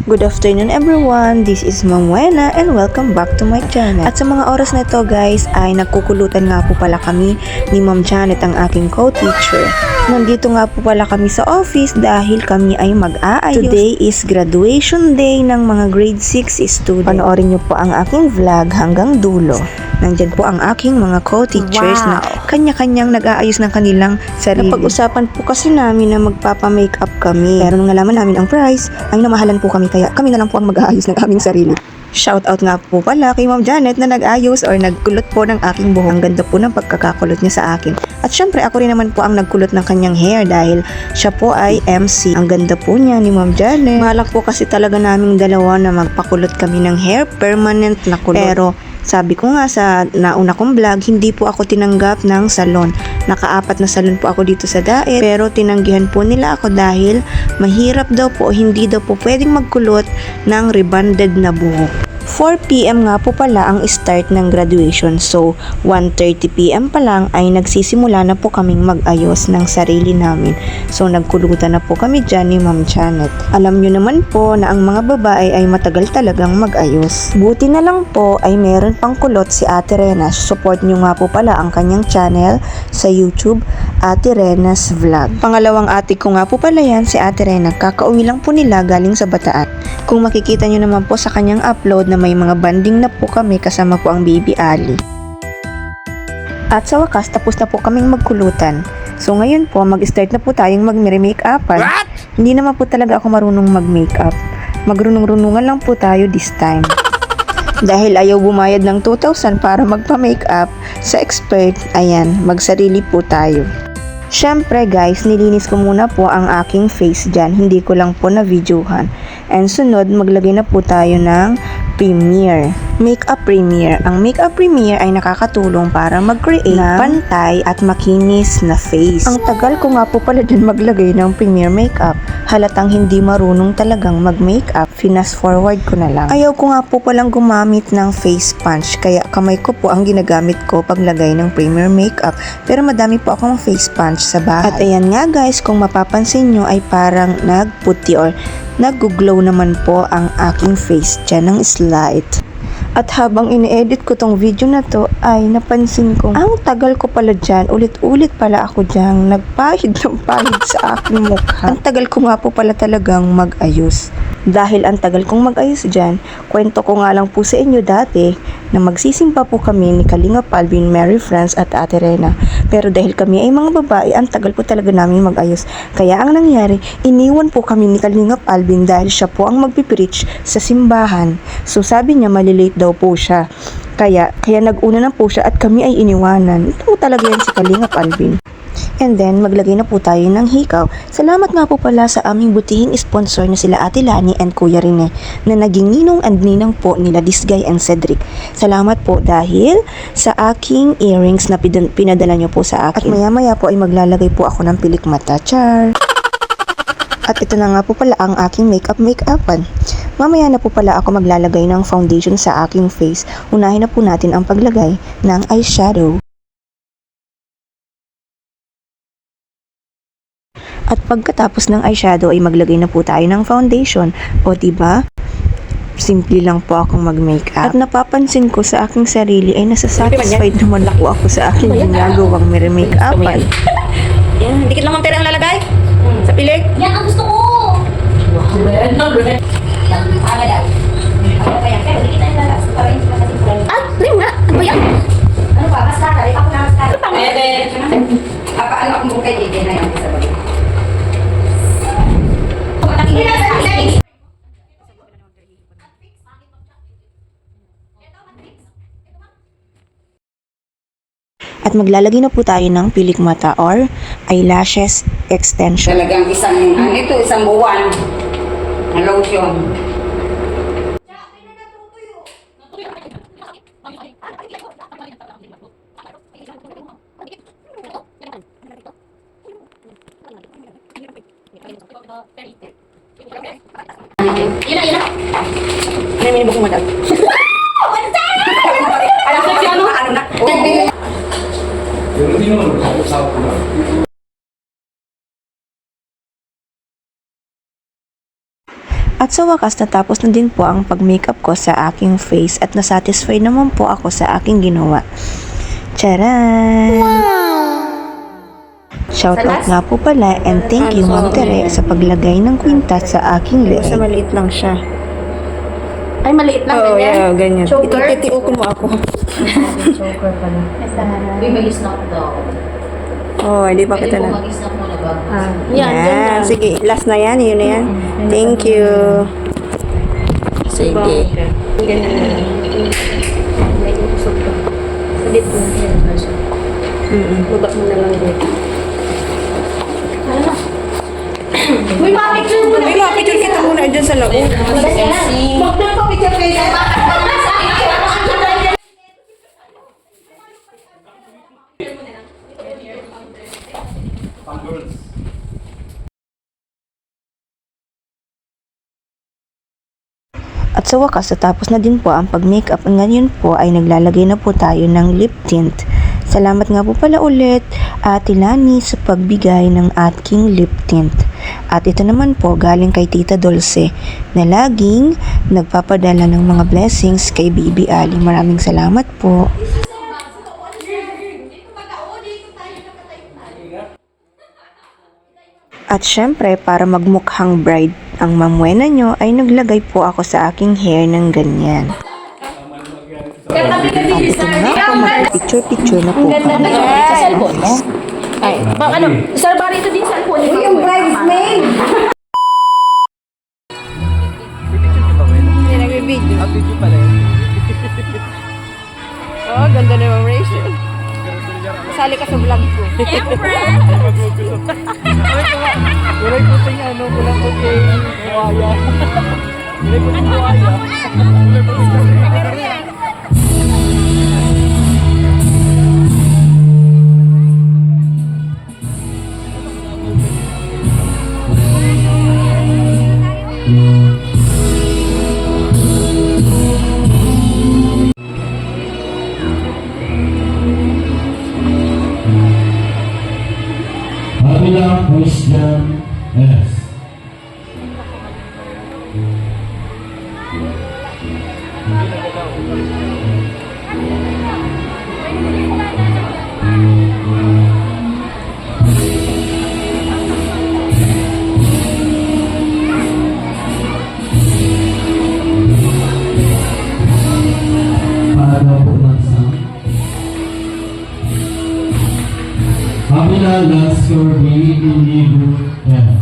Good afternoon everyone, this is Ma'am Wena and welcome back to my channel. At sa mga oras na ito guys ay nagkukulutan nga po pala kami ni Ma'am Janet, ang aking co-teacher. Nandito nga po pala kami sa office dahil kami ay mag-aayos. Today is graduation day ng mga grade 6 students. Panoorin niyo po ang aking vlog hanggang dulo. Nandyan po ang aking mga co-teachers na kanya-kanyang nag-aayos ng kanilang sarili. Napag-usapan po kasi namin na magpapa-makeup kami. Pero nung nalaman namin ang price, ay namahalan po kami kaya kami na lang po ang mag-aayos ng aming sarili. Shoutout nga po pala kay Ma'am Janet na nag-ayos or nagkulot po ng aking buhok. Ang ganda po ng pagkakakulot niya sa akin. At syempre ako rin naman po ang nagkulot ng kanyang hair dahil siya po ay MC. Ang ganda po niya ni Ma'am Janet. Malak po kasi talaga naming dalawa na magpakulot kami ng hair, permanent na kulot. Pero sabi ko nga sa nauna kong vlog, hindi po ako tinanggap ng salon. Naka-4 na salon po ako dito sa Daet, pero tinanggihan po nila ako dahil mahirap daw po, hindi daw po pwedeng magkulot ng rebonded na buhok. 4 PM nga po pala ang start ng graduation, so 1:30 PM pa lang ay nagsisimula na po kaming mag-ayos ng sarili namin. So nagkulutan na po kami dyan ni Ma'am Janet. Alam nyo naman po na ang mga babae ay matagal talagang mag-ayos. Buti na lang po ay meron pang kulot si Ate Rena. Support nyo nga po pala ang kanyang channel sa YouTube, Ate Rena's Vlog. Pangalawang ate ko nga po pala yan, si Ate Rena. Kakauwi lang po nila galing sa Bataan. Kung makikita nyo naman po sa kanyang upload na may mga banding na po kami kasama po ang baby Ali. At sa wakas, tapos na po kaming magkulutan. So ngayon po, mag-start na po tayong mag-makeupan. Hindi naman po talaga ako marunong mag-makeup. Magrunong-runungan lang po tayo this time. Dahil ayaw bumayad ng 2,000 para magpa-makeup sa expert, ayan, magsarili po tayo. Syempre guys, nilinis ko muna po ang aking face dyan. Hindi ko lang po na-videohan. And sunod, maglagay na po tayo ng Premier. Makeup Premier. Ang Makeup Premier ay nakakatulong para mag-create ng pantay at makinis na face. Ang tagal ko nga po pala dyan maglagay ng Premier Makeup. Halatang hindi marunong talagang mag-makeup. Fast forward ko na lang. Ayaw ko nga po palang gumamit ng face sponge. Kaya kamay ko po ang ginagamit ko paglagay ng Premier Makeup. Pero madami po akong face sponge sa bahay. At ayan nga guys, kung mapapansin nyo ay parang nagputi or nag-glow naman po ang aking face dyan ng slight. At habang ini-edit ko tong video na to ay napansin ko ang tagal ko pala dyan, ulit-ulit pala ako dyan nagpahid ng pahid sa aking mukha. Ang tagal ko nga po pala talagang mag-ayos. Dahil ang tagal kong mag-ayos dyan, kwento ko nga lang po sa inyo dati na magsisimpa po kami ni Kalingap Alvin, Mary France at Ate Rena. Pero dahil kami ay mga babae, ang tagal po talaga namin mag-ayos. Kaya ang nangyari, iniwan po kami ni Kalingap Alvin dahil siya po ang magpipreach sa simbahan. So sabi niya malilate daw po siya. Kaya nag-una na po siya at kami ay iniwanan. Ito talaga yan si Kalingap Alvin. And then, maglagay na po tayo ng hikaw. Salamat nga po pala sa aming butihing sponsor na sila Ate Lani and Kuya Rene na naging ninong and ninang po nila Disgay and Cedric. Salamat po dahil sa aking earrings na pinadala nyo po sa akin. At maya-maya po ay maglalagay po ako ng pilik mata. Char! At ito na nga po pala ang aking makeup-makeupan. Mamaya na po pala ako maglalagay ng foundation sa aking face. Unahin na po natin ang paglagay ng eyeshadow. At pagkatapos ng eyeshadow ay maglagay na po tayo ng foundation. O diba? Simple lang po akong mag-makeup. At napapansin ko sa aking sarili ay nasasatisfied naman po ako sa aking ginagawang makeupan. Yan, dikit lang ang tira ang lalagay. Sa pilik. Yan ang gusto ko! Ah, rin nga. Ano ba yan? Ano ba? Mascara? Ako na mascara. Ano akong bukay dito na yan sa balik. At maglalagay na po tayo ng pilik mata or eyelashes extension. Talagang isang buwan na lotion. Yun na. May minibok mo madal. Alam ko siya ano na. Hindi naman mag-usap ko lang. At At sa wakas natapos na din po ang pag-makeup ko sa aking face at nasatisfy naman po ako sa aking ginawa. Charan! Shoutout nga po pala and thank you Ma'am Tere sa paglagay ng kwintas sa aking leeg. Maliit lang siya. Ay, maliit lang. Oo, yeah, ganyan. Choker? Ititiuko mo ako. Choker pala. Uy, mag-snack daw. Oh, hindi pa Pwede kita po na. mag-snack muna bago. Yan. Sige, last na yan. Yun na yan. Thank you. Sige. Ganyan na. Medyo kusog pa. Salit mo. Baba mo na lang dito. Uy, ma-picture mo na. Ay, ma-picture kita muna dyan sa loob. Magpapicture kayo. At sa wakas natapos na din po ang pag-makeup at ngayon po ay naglalagay na po tayo ng lip tint. Salamat nga po pala ulit Ate Lani sa pagbigay ng aking lip tint. At ito naman po galing kay Tita Dulce na laging nagpapadala ng mga blessings kay Bibi Ali. Maraming salamat po. At syempre, para magmukhang bride ang mamwena nyo, ay naglagay po ako sa aking hair ng ganyan. At ito na po, mag-picture-picture na po kami. Sa cellphone mo? Ay, ano? Sir, bari ito din sa cellphone. Yung bridesmaid. Hindi nag-video. Video pala yun. Oh, ganda na yung Rachel. Sali ka sa vlog ko. Kulay puti niya, no? Kulay puti buhaya. Kulay puti buhaya. Kabila Christian S. Para po ng sound. Kabila Las Corby Indigo S.